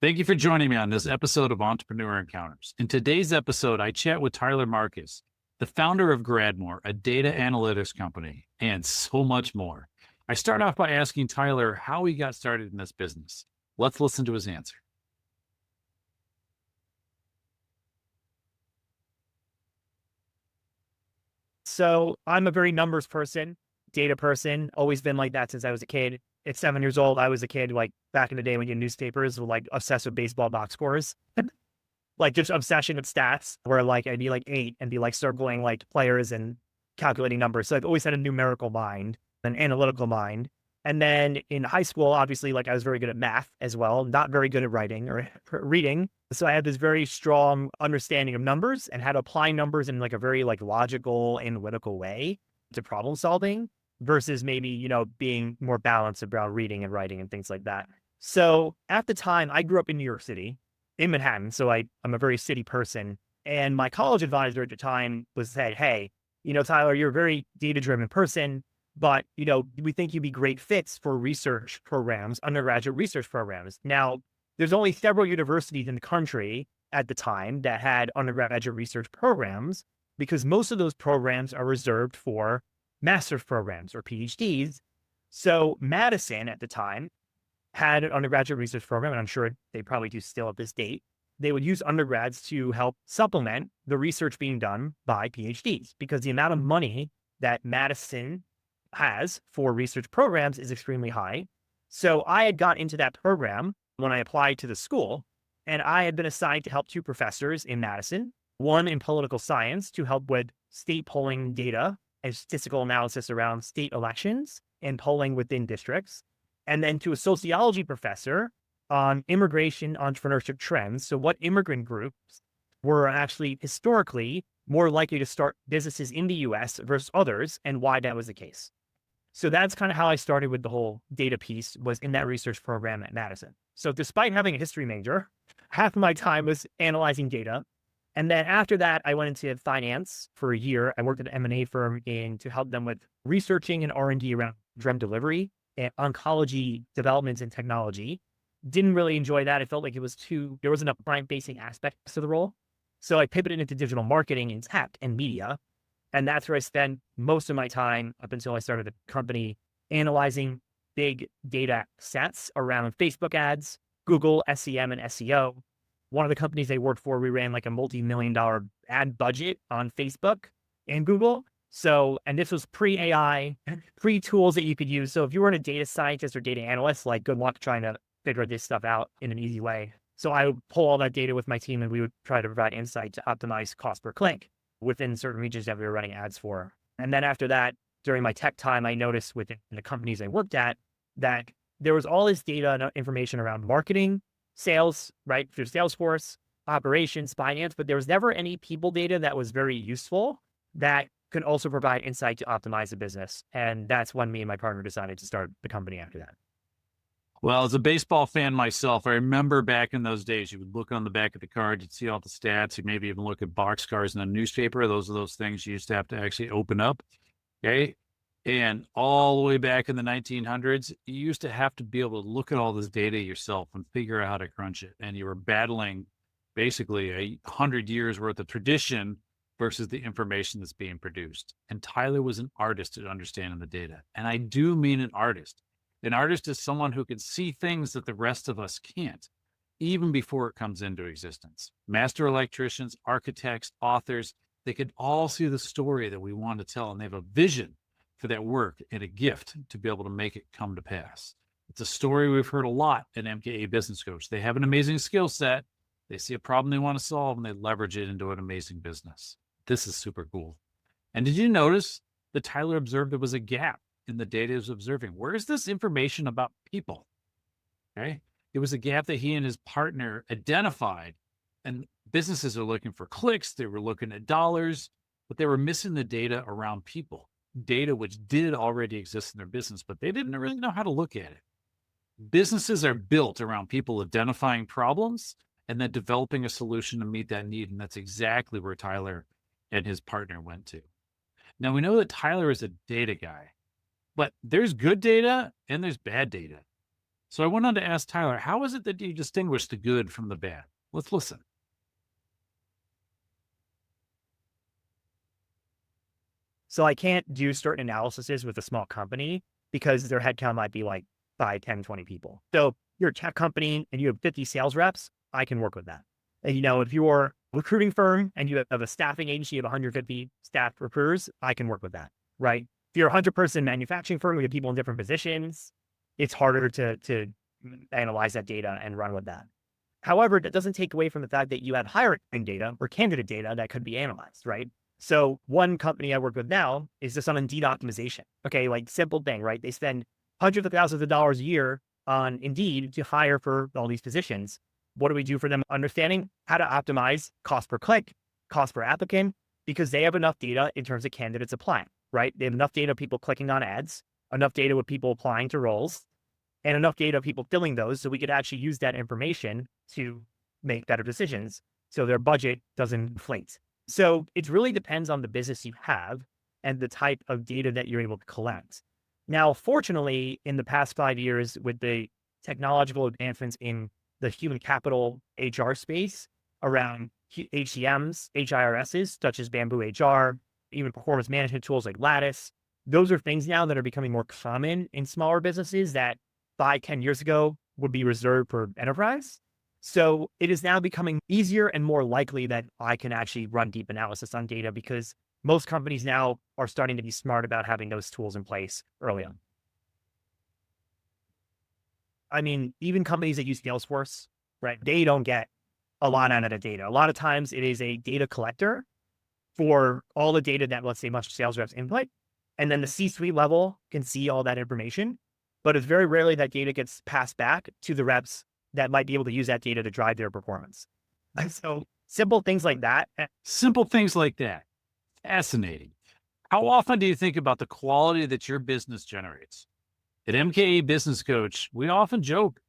Thank you for joining me on this episode of Entrepreneur Encounters. In today's episode, I chat with Tyler Marcus, the founder of Gradmor, a data analytics company, and so much more. I start off by asking Tyler how he got started in this business. Let's listen to his answer. So I'm a very numbers person, data person, always been like that since I was a kid. At 7 years old, I was a kid, like back in the day when you had newspapers were like obsessed with baseball box scores, like just obsession with stats where like I'd be like 8 and be like circling like players and calculating numbers. So I've always had a numerical mind, an analytical mind. And then in high school, obviously, like I was very good at math as well, not very good at writing or reading. So I had this very strong understanding of numbers and how to apply numbers in like a very like logical, analytical way to problem solving versus maybe, being more balanced about reading and writing and things like that. So at the time, I grew up in New York City, in Manhattan. So I'm a very city person. And my college advisor at the time was said, hey, Tyler, you're a very data driven person, but, we think you'd be great fits for research programs, undergraduate research programs. Now, there's only several universities in the country at the time that had undergraduate research programs because most of those programs are reserved for master's programs or PhDs. So Madison at the time had an undergraduate research program, and I'm sure they probably do still at this date. They would use undergrads to help supplement the research being done by PhDs because the amount of money that Madison has for research programs is extremely high. So I had got into that program when I applied to the school, and I had been assigned to help 2 professors in Madison, one in political science to help with state polling data and statistical analysis around state elections and polling within districts, and then to a sociology professor on immigration entrepreneurship trends. So what immigrant groups were actually historically more likely to start businesses in the US versus others and why that was the case. So that's kind of how I started with the whole data piece, was in that research program at Madison. So despite having a history major, half of my time was analyzing data. And then after that, I went into finance for a year. I worked at an M&A firm to help them with researching and R&D around drug delivery and oncology developments and technology. Didn't really enjoy that. I felt like there wasn't enough client-facing aspects to the role. So I pivoted into digital marketing and tech and media. And that's where I spent most of my time up until I started the company, analyzing big data sets around Facebook ads, Google, SEM, and SEO. One of the companies I worked for, we ran like a multi-million-dollar ad budget on Facebook and Google. So, and this was pre-AI, pre-tools that you could use. So if you weren't a data scientist or data analyst, like good luck trying to figure this stuff out in an easy way. So I would pull all that data with my team and we would try to provide insight to optimize cost per click within certain regions that we were running ads for. And then after that, during my tech time, I noticed within the companies I worked at that there was all this data and information around marketing, sales, right, through Salesforce, operations, finance, but there was never any people data that was very useful that could also provide insight to optimize the business. And that's when me and my partner decided to start the company after that. Well, as a baseball fan myself, I remember back in those days, you would look on the back of the card, you'd see all the stats, you'd maybe even look at boxcars in a newspaper. Those are those things you used to have to actually open up. Okay. And all the way back in the 1900s, you used to have to be able to look at all this data yourself and figure out how to crunch it. And you were battling basically 100 years worth of tradition versus the information that's being produced. And Tyler was an artist at understanding the data. And I do mean an artist. An artist is someone who can see things that the rest of us can't, even before it comes into existence. Master electricians, architects, authors, they could all see the story that we want to tell, and they have a vision for that work and a gift to be able to make it come to pass. It's a story we've heard a lot in MKA Business Coach. They have an amazing skill set. They see a problem they want to solve, and they leverage it into an amazing business. This is super cool. And did you notice that Tyler observed there was a gap in the data he was observing? Where is this information about people? Okay. It was a gap that he and his partner identified, and businesses are looking for clicks. They were looking at dollars, but they were missing the data around people, data which did already exist in their business, but they didn't really know how to look at it. Businesses are built around people identifying problems and then developing a solution to meet that need. And that's exactly where Tyler and his partner went to. Now, we know that Tyler is a data guy, but there's good data and there's bad data. So I went on to ask Tyler, how is it that you distinguish the good from the bad? Let's listen. So I can't do certain analyses with a small company because their headcount might be like 5, 10, 20 people. So you're a tech company and you have 50 sales reps, I can work with that. And, if you're a recruiting firm and you have a staffing agency of 150 staff recruiters, I can work with that, right? If you're a 100-person manufacturing firm, we have people in different positions, it's harder to analyze that data and run with that. However, that doesn't take away from the fact that you have hiring data or candidate data that could be analyzed, right? So one company I work with now is just on Indeed optimization. Okay, like simple thing, right? They spend hundreds of thousands of dollars a year on Indeed to hire for all these positions. What do we do for them? Understanding how to optimize cost per click, cost per applicant, because they have enough data in terms of candidates applying, right? They have enough data of people clicking on ads, enough data with people applying to roles, and enough data of people filling those so we could actually use that information to make better decisions so their budget doesn't inflate. So it really depends on the business you have and the type of data that you're able to collect. Now, fortunately, in the past 5 years, with the technological advancements in the human capital HR space around HCMs, HIRSs, such as Bamboo HR, even performance management tools like Lattice, those are things now that are becoming more common in smaller businesses that 5, 10 years ago would be reserved for enterprise. So it is now becoming easier and more likely that I can actually run deep analysis on data because most companies now are starting to be smart about having those tools in place early on. I mean, even companies that use Salesforce, right? They don't get a lot out of the data. A lot of times it is a data collector for all the data that, let's say, much sales reps input. And then the C-suite level can see all that information, but it's very rarely that data gets passed back to the reps that might be able to use that data to drive their performance. And so simple things like that. Simple things like that. Fascinating. How often do you think about the quality that your business generates? At MKE Business Coach, we often joke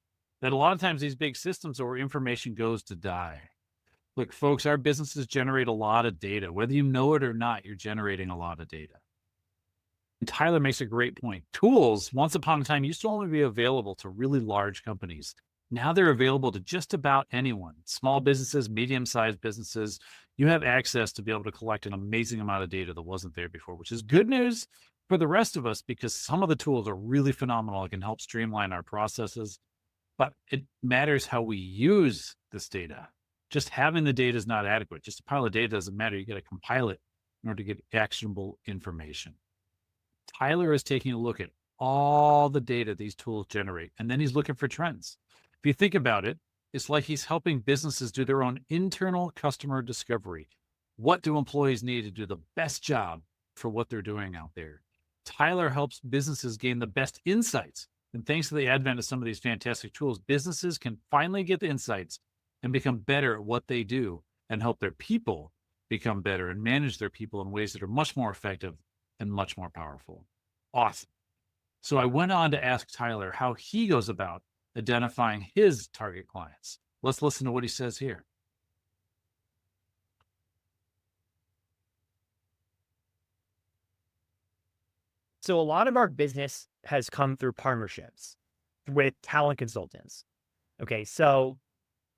that a lot of times these big systems or information goes to die. Look, folks, our businesses generate a lot of data. Whether you know it or not, you're generating a lot of data. And Tyler makes a great point. Tools, once upon a time, used to only be available to really large companies. Now they're available to just about anyone. Small businesses, medium-sized businesses, you have access to be able to collect an amazing amount of data that wasn't there before, which is good news for the rest of us because some of the tools are really phenomenal. It can help streamline our processes, but it matters how we use this data. Just having the data is not adequate. Just a pile of data doesn't matter. You got to compile it in order to get actionable information. Tyler is taking a look at all the data these tools generate, and then he's looking for trends. If you think about it, it's like he's helping businesses do their own internal customer discovery. What do employees need to do the best job for what they're doing out there? Tyler helps businesses gain the best insights. And thanks to the advent of some of these fantastic tools, businesses can finally get the insights and become better at what they do and help their people become better and manage their people in ways that are much more effective and much more powerful. Awesome. So I went on to ask Tyler how he goes about identifying his target clients. Let's listen to what he says here. So a lot of our business has come through partnerships with talent consultants. Okay, so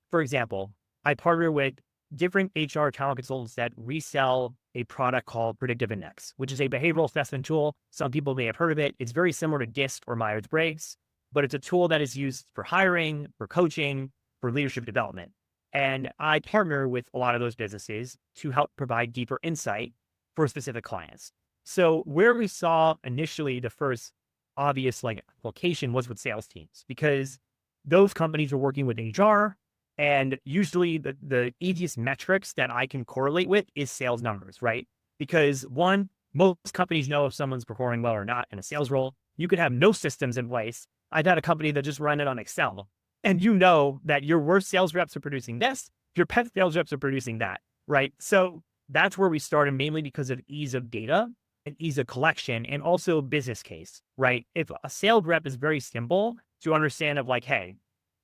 for example, I partner with different HR talent consultants that resell a product called Predictive Index, which is a behavioral assessment tool. Some people may have heard of it. It's very similar to DISC or Myers-Briggs, but it's a tool that is used for hiring, for coaching, for leadership development. And I partner with a lot of those businesses to help provide deeper insight for specific clients. So where we saw initially the first obvious application was with sales teams, because those companies are working with HR. And usually the easiest metrics that I can correlate with is sales numbers, right? Because one, most companies know if someone's performing well or not in a sales role. You could have no systems in place. I've had a company that just ran it on Excel, and you know that your worst sales reps are producing this, your best sales reps are producing that, right? So that's where we started, mainly because of ease of data and ease of collection, and also business case, right? If a sales rep is very simple to understand of hey,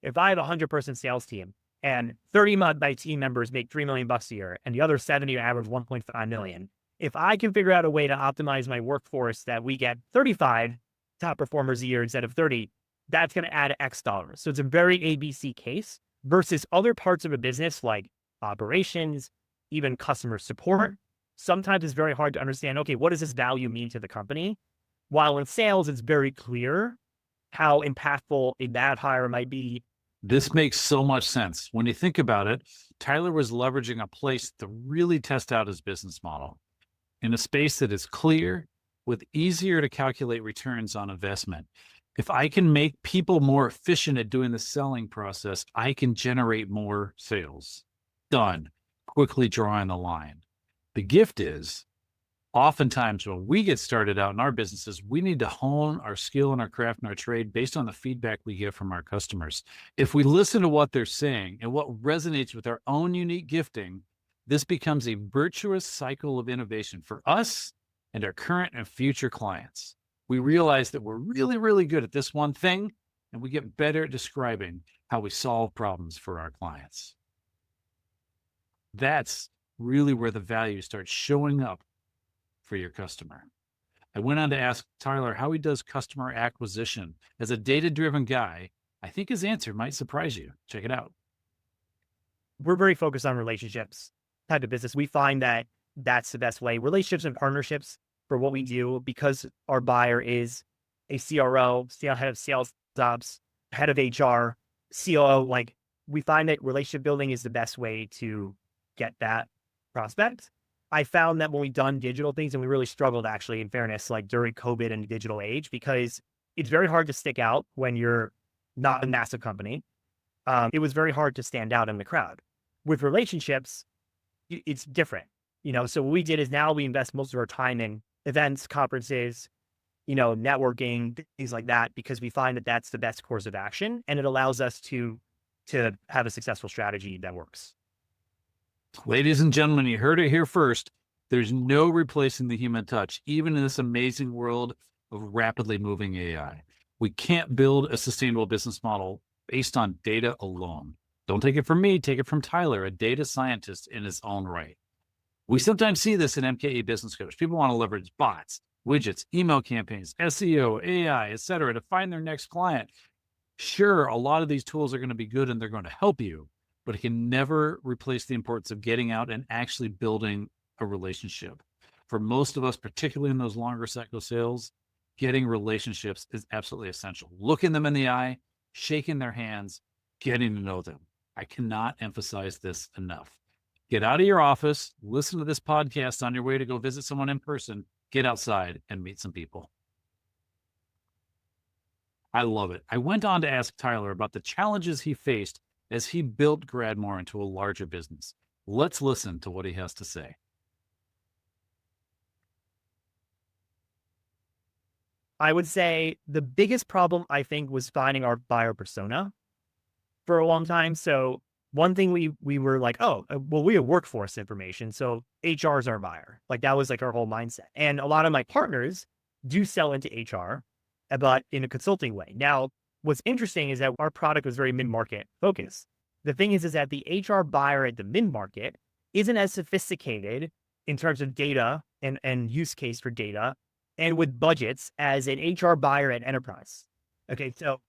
if I have a 100-person sales team and 30 of my team members make $3 million a year and the other 70 average 1.5 million, if I can figure out a way to optimize my workforce that we get 35 top performers a year instead of 30, that's going to add X dollars. So it's a very ABC case versus other parts of a business like operations, even customer support. Sometimes it's very hard to understand, okay, what does this value mean to the company? While in sales, it's very clear how impactful a bad hire might be. This makes so much sense. When you think about it, Tyler was leveraging a place to really test out his business model in a space that is clear with easier to calculate returns on investment. If I can make people more efficient at doing the selling process, I can generate more sales. Done. Quickly drawing the line. The gift is, oftentimes when we get started out in our businesses, we need to hone our skill and our craft and our trade based on the feedback we get from our customers. If we listen to what they're saying and what resonates with our own unique gifting, this becomes a virtuous cycle of innovation for us and our current and future clients. We realize that we're really, really good at this one thing, and we get better at describing how we solve problems for our clients. That's really where the value starts showing up for your customer. I went on to ask Tyler how he does customer acquisition. As a data-driven guy, I think his answer might surprise you. Check it out. We're very focused on relationships type of business. We find that that's the best way. Relationships and partnerships for what we do, because our buyer is a CRO, head of sales ops, head of HR, COO. Like, we find that relationship building is the best way to get that prospect. I found that when we've done digital things, and we really struggled actually, in fairness, like during COVID and the digital age, because it's very hard to stick out when you're not a massive company. It was very hard to stand out in the crowd. With relationships, it's different. So what we did is now we invest most of our time in events, conferences, networking, things like that, because we find that that's the best course of action, and it allows us to have a successful strategy that works. Ladies and gentlemen, you heard it here first. There's no replacing the human touch, even in this amazing world of rapidly moving AI. We can't build a sustainable business model based on data alone. Don't take it from me, take it from Tyler, a data scientist in his own right. We sometimes see this in MKE Business Coach. People want to leverage bots, widgets, email campaigns, SEO, AI, et cetera, to find their next client. Sure, a lot of these tools are going to be good and they're going to help you, but it can never replace the importance of getting out and actually building a relationship. For most of us, particularly in those longer cycle sales, getting relationships is absolutely essential. Looking them in the eye, shaking their hands, getting to know them. I cannot emphasize this enough. Get out of your office, listen to this podcast on your way to go visit someone in person, get outside and meet some people. I love it. I went on to ask Tyler about the challenges he faced as he built Gradmor into a larger business. Let's listen to what he has to say. I would say the biggest problem, I think, was finding our buyer persona for a long time. So one thing we were like, we have workforce information, so HR is our buyer. Like, that was like our whole mindset. And a lot of my partners do sell into HR, but in a consulting way. Now, what's interesting is that our product was very mid-market focused. The thing is that the HR buyer at the mid-market isn't as sophisticated in terms of data and use case for data and with budgets as an HR buyer at enterprise. Okay, so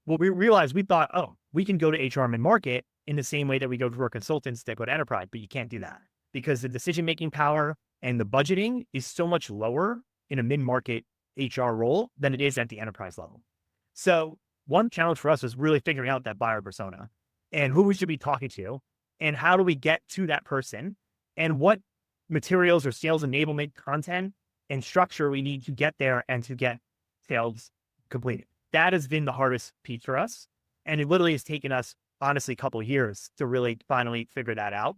what we realized, we thought, we can go to HR mid-market in the same way that we go to our consultants that go to enterprise, but you can't do that because the decision-making power and the budgeting is so much lower in a mid-market HR role than it is at the enterprise level. So one challenge for us was really figuring out that buyer persona and who we should be talking to and how do we get to that person and what materials or sales enablement content and structure we need to get there and to get sales completed. That has been the hardest piece for us. And it literally has taken us, honestly, a couple of years to really finally figure that out,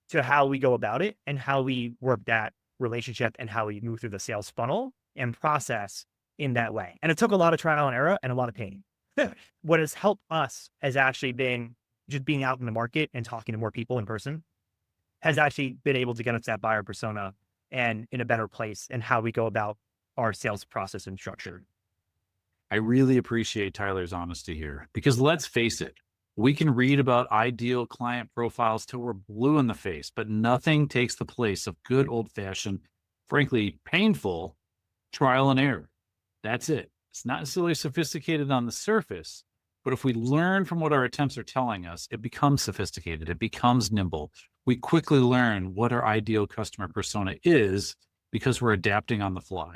to how we go about it and how we work that relationship and how we move through the sales funnel and process in that way. And it took a lot of trial and error and a lot of pain. What has helped us has actually been just being out in the market and talking to more people in person, has actually been able to get us that buyer persona and in a better place and how we go about our sales process and structure. I really appreciate Tyler's honesty here because let's face it, we can read about ideal client profiles till we're blue in the face, but nothing takes the place of good old-fashioned, frankly, painful trial and error. That's it. It's not necessarily sophisticated on the surface, but if we learn from what our attempts are telling us, it becomes sophisticated. It becomes nimble. We quickly learn what our ideal customer persona is because we're adapting on the fly.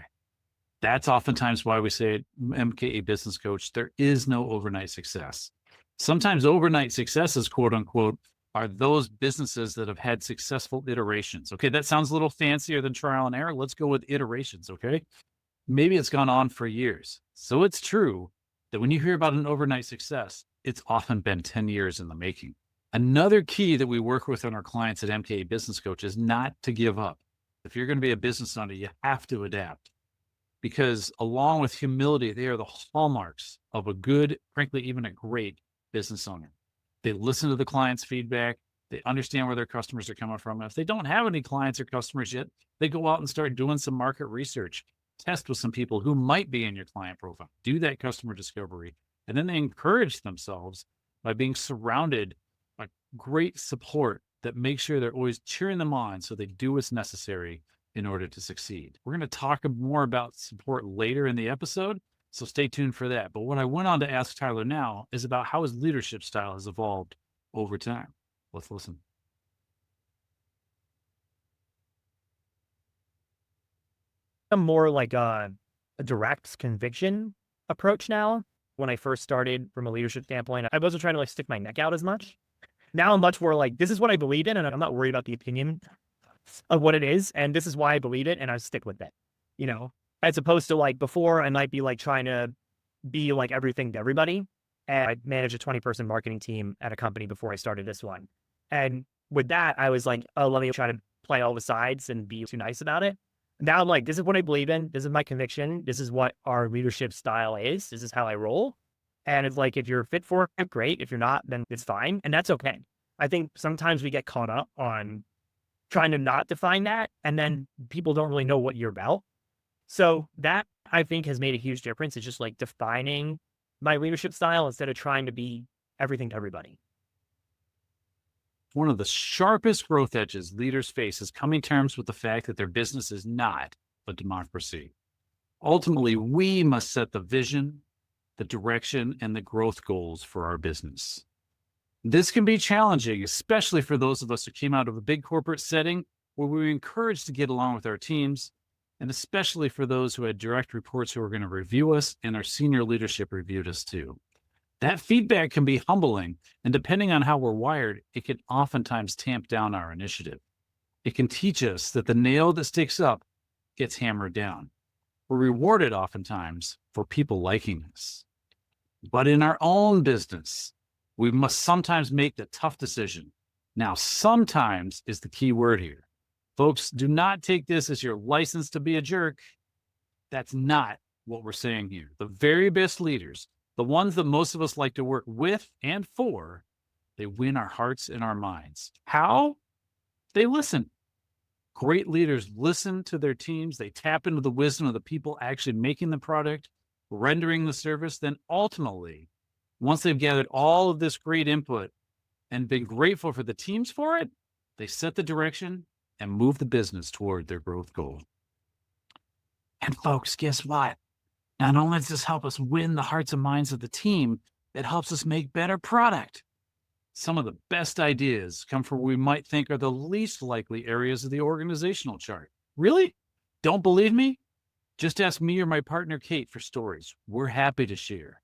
That's oftentimes why we say at MKA Business Coach, there is no overnight success. Sometimes overnight successes, quote unquote, are those businesses that have had successful iterations. Okay, that sounds a little fancier than trial and error. Let's go with iterations, okay? Maybe it's gone on for years. So it's true that when you hear about an overnight success, it's often been 10 years in the making. Another key that we work with on our clients at MKA Business Coach is not to give up. If you're going to be a business owner, you have to adapt, because along with humility, they are the hallmarks of a good, frankly, even a great business owner. They listen to the client's feedback. They understand where their customers are coming from. If they don't have any clients or customers yet, they go out and start doing some market research, test with some people who might be in your client profile, do that customer discovery, and then they encourage themselves by being surrounded by great support that makes sure they're always cheering them on so they do what's necessary in order to succeed. We're going to talk more about support later in the episode, so stay tuned for that. But what I went on to ask Tyler now is about how his leadership style has evolved over time. Let's listen. I'm more like a direct conviction approach now. When I first started from a leadership standpoint, I wasn't trying to like stick my neck out as much. Now I'm much more like, this is what I believe in, and I'm not worried about the opinion of what it is. And this is why I believe it, and I stick with it, as opposed to like before, I might be like trying to be like everything to everybody. And I managed a 20-person marketing team at a company before I started this one. And with that, I was like, oh, let me try to play all the sides and be too nice about it. Now I'm like, this is what I believe in. This is my conviction. This is what our leadership style is. This is how I roll. And it's like, if you're fit for it, great. If you're not, then it's fine. And that's okay. I think sometimes we get caught up on trying to not define that, and then people don't really know what you're about. So that, I think, has made a huge difference. It's just like defining my leadership style instead of trying to be everything to everybody. One of the sharpest growth edges leaders face is coming to terms with the fact that their business is not a democracy. Ultimately, we must set the vision, the direction, and the growth goals for our business. This can be challenging, especially for those of us who came out of a big corporate setting where we were encouraged to get along with our teams, and especially for those who had direct reports who were going to review us, and our senior leadership reviewed us too. That feedback can be humbling, and depending on how we're wired, it can oftentimes tamp down our initiative. It can teach us that the nail that sticks up gets hammered down. We're rewarded oftentimes for people liking us. But in our own business, we must sometimes make the tough decision. Now, sometimes is the key word here. Folks, do not take this as your license to be a jerk. That's not what we're saying here. The very best leaders, the ones that most of us like to work with and for, they win our hearts and our minds. How? They listen. Great leaders listen to their teams. They tap into the wisdom of the people actually making the product, rendering the service. Then ultimately, once they've gathered all of this great input and been grateful for the teams for it, they set the direction and move the business toward their growth goal. And folks, guess what? Not only does this help us win the hearts and minds of the team, it helps us make better product. Some of the best ideas come from what we might think are the least likely areas of the organizational chart. Really? Don't believe me? Just ask me or my partner, Kate, for stories. We're happy to share.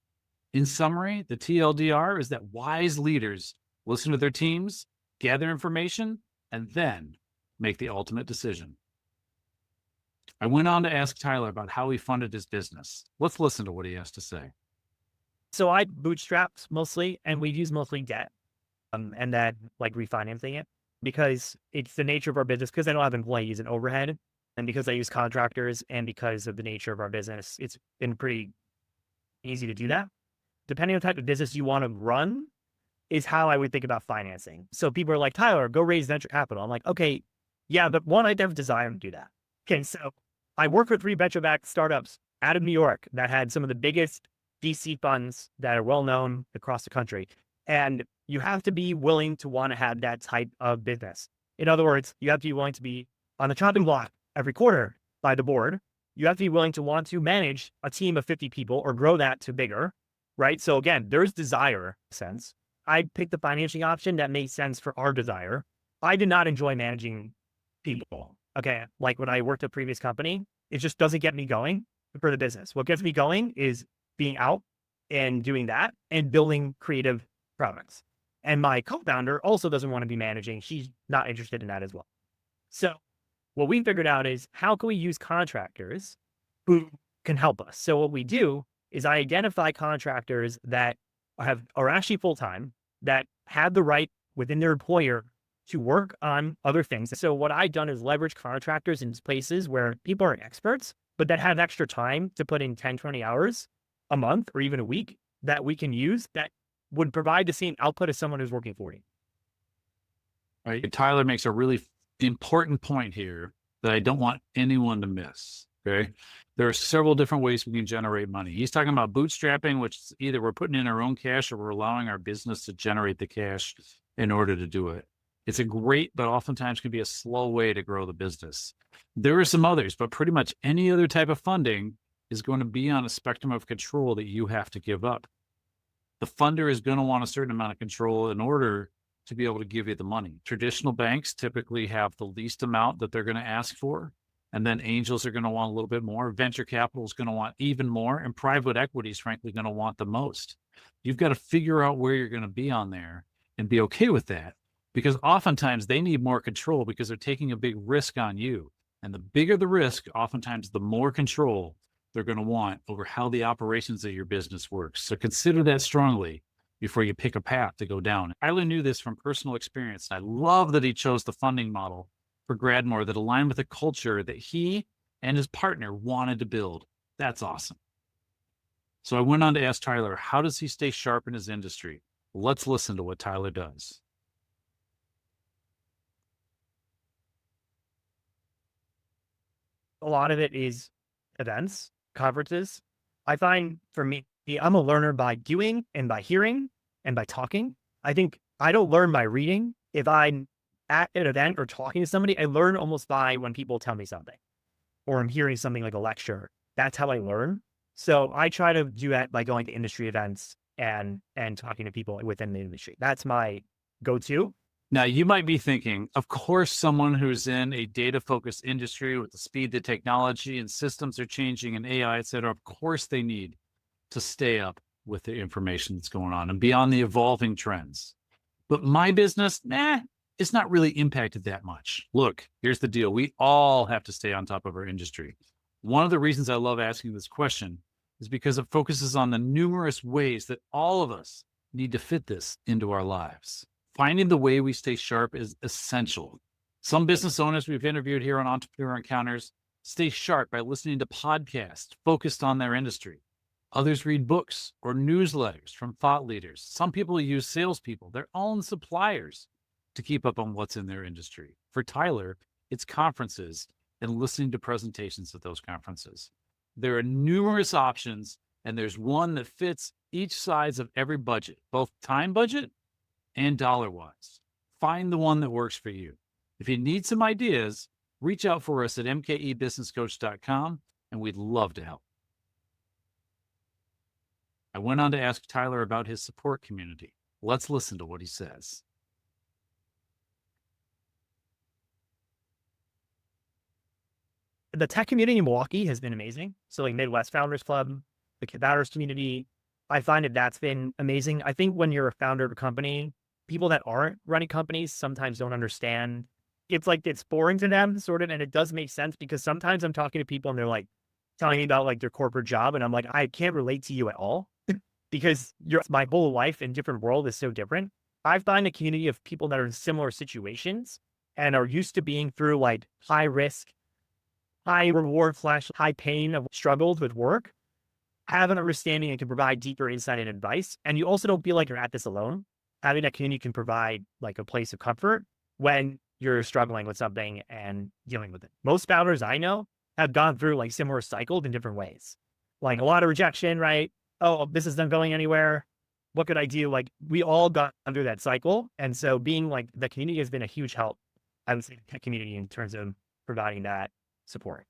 In summary, the TLDR is that wise leaders listen to their teams, gather information, and then make the ultimate decision. I went on to ask Tyler about how he funded his business. Let's listen to what he has to say. So I bootstrapped mostly, and we've used mostly debt, and then like refinancing it, because it's the nature of our business, because I don't have employees and overhead, and because I use contractors, and because of the nature of our business, it's been pretty easy to do that. Depending on the type of business you want to run is how I would think about financing. So people are like, Tyler, go raise venture capital. I'm like, okay, yeah, but one, I have a desire to do that. Okay, so I work with 3 venture-backed startups out of New York that had some of the biggest VC funds that are well-known across the country. And you have to be willing to want to have that type of business. In other words, you have to be willing to be on the chopping block every quarter by the board you have to be willing to want to manage a team of 50 people or grow that to bigger, right? So again, there's desire sense. I picked the financing option that made sense for our desire. I did not enjoy managing people. Okay. Like when I worked at a previous company, it just doesn't get me going for the business. What gets me going is being out and doing that and building creative products. And my co-founder also doesn't want to be managing. She's not interested in that as well. So what we figured out is how can we use contractors who can help us? So what we do is I identify contractors that are actually full-time, that have the right within their employer to work on other things. So what I've done is leverage contractors in places where people are experts, but that have extra time to put in 10, 20 hours a month or even a week that we can use that would provide the same output as someone who's working 40. Right. Tyler makes a really important point here that I don't want anyone to miss. Okay. There are several different ways we can generate money. He's talking about bootstrapping, which is either we're putting in our own cash or we're allowing our business to generate the cash in order to do it. It's a great, but oftentimes can be a slow way to grow the business. There are some others, but pretty much any other type of funding is going to be on a spectrum of control that you have to give up. The funder is going to want a certain amount of control in order to be able to give you the money. Traditional banks typically have the least amount that they're going to ask for. And then angels are going to want a little bit more. Venture capital is going to want even more. And private equity is frankly going to want the most. You've got to figure out where you're going to be on there and be okay with that, because oftentimes they need more control because they're taking a big risk on you. And the bigger the risk, oftentimes the more control they're going to want over how the operations of your business works. So consider that strongly before you pick a path to go down. Tyler knew this from personal experience. I love that he chose the funding model for Gradmor that aligned with the culture that he and his partner wanted to build. That's awesome. So I went on to ask Tyler, how does he stay sharp in his industry? Let's listen to what Tyler does. A lot of it is events, conferences. I find for me, I'm a learner by doing and by hearing and by talking. I think I don't learn by reading. If I'm at an event or talking to somebody, I learn almost by when people tell me something or I'm hearing something like a lecture. That's how I learn. So I try to do that by going to industry events and talking to people within the industry. That's my go-to. Now, you might be thinking, of course, someone who's in a data-focused industry with the speed that technology and systems are changing and AI, et cetera, of course they need to stay up with the information that's going on and be on the evolving trends. But my business, it's not really impacted that much. Look, here's the deal. We all have to stay on top of our industry. One of the reasons I love asking this question is because it focuses on the numerous ways that all of us need to fit this into our lives. Finding the way we stay sharp is essential. Some business owners we've interviewed here on Entrepreneur Encounters stay sharp by listening to podcasts focused on their industry. Others read books or newsletters from thought leaders. Some people use salespeople, their own suppliers, to keep up on what's in their industry. For Tyler, it's conferences and listening to presentations at those conferences. There are numerous options, and there's one that fits each size of every budget, both time budget and dollar-wise. Find the one that works for you. If you need some ideas, reach out for us at mkebusinesscoach.com, and we'd love to help. I went on to ask Tyler about his support community. Let's listen to what he says. The tech community in Milwaukee has been amazing. So like Midwest Founders Club, the founders community, I find that that's been amazing. I think when you're a founder of a company, people that aren't running companies sometimes don't understand. It's like, it's boring to them sort of. And it does make sense because sometimes I'm talking to people and they're like telling me about like their corporate job. And I'm like, I can't relate to you at all because my whole life and different world is so different. I find a community of people that are in similar situations and are used to being through like high risk, high reward / high pain of struggles with work, have an understanding and can provide deeper insight and advice. And you also don't feel like you're at this alone. Having that community can provide like a place of comfort when you're struggling with something and dealing with it. Most founders I know have gone through like similar cycles in different ways, like a lot of rejection, right? Oh, this isn't going anywhere. What could I do? Like we all got under that cycle. And so being like the community has been a huge help, I would say, the tech community in terms of providing that support.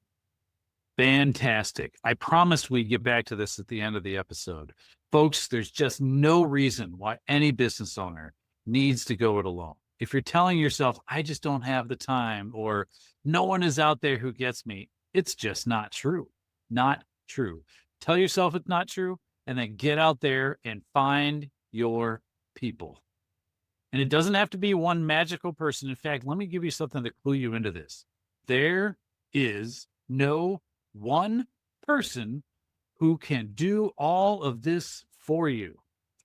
Fantastic. I promised we'd get back to this at the end of the episode. Folks, there's just no reason why any business owner needs to go it alone. If you're telling yourself, I just don't have the time, or no one is out there who gets me, it's just not true. Not true. Tell yourself it's not true, and then get out there and find your people. And it doesn't have to be one magical person. In fact, let me give you something to clue you into this. There is no one person who can do all of this for you.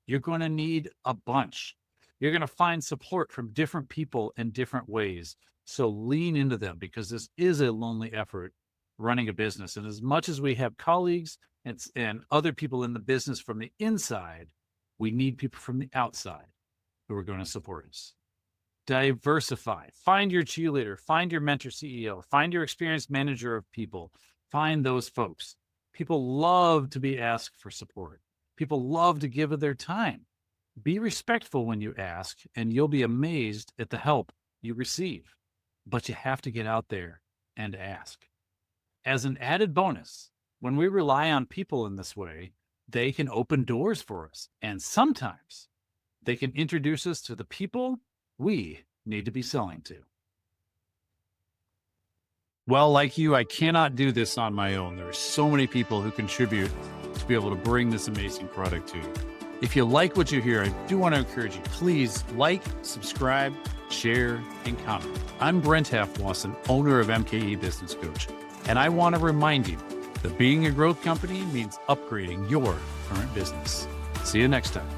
You're going to need a bunch. You're going to find support from different people in different ways. So lean into them, because this is a lonely effort running a business. And as much as we have colleagues and other people in the business from the inside, we need people from the outside who are going to support us. Diversify. Find your cheerleader. Find your mentor CEO. Find your experienced manager of people. Find those folks. People love to be asked for support. People love to give of their time. Be respectful when you ask, and you'll be amazed at the help you receive. But you have to get out there and ask. As an added bonus, when we rely on people in this way, they can open doors for us. And sometimes they can introduce us to the people we need to be selling to. Well, like you, I cannot do this on my own. There are so many people who contribute to be able to bring this amazing product to you. If you like what you hear, I do want to encourage you, please like, subscribe, share, and comment. I'm Brent Halfwasson, owner of MKE Business Coach, and I want to remind you that being a growth company means upgrading your current business. See you next time.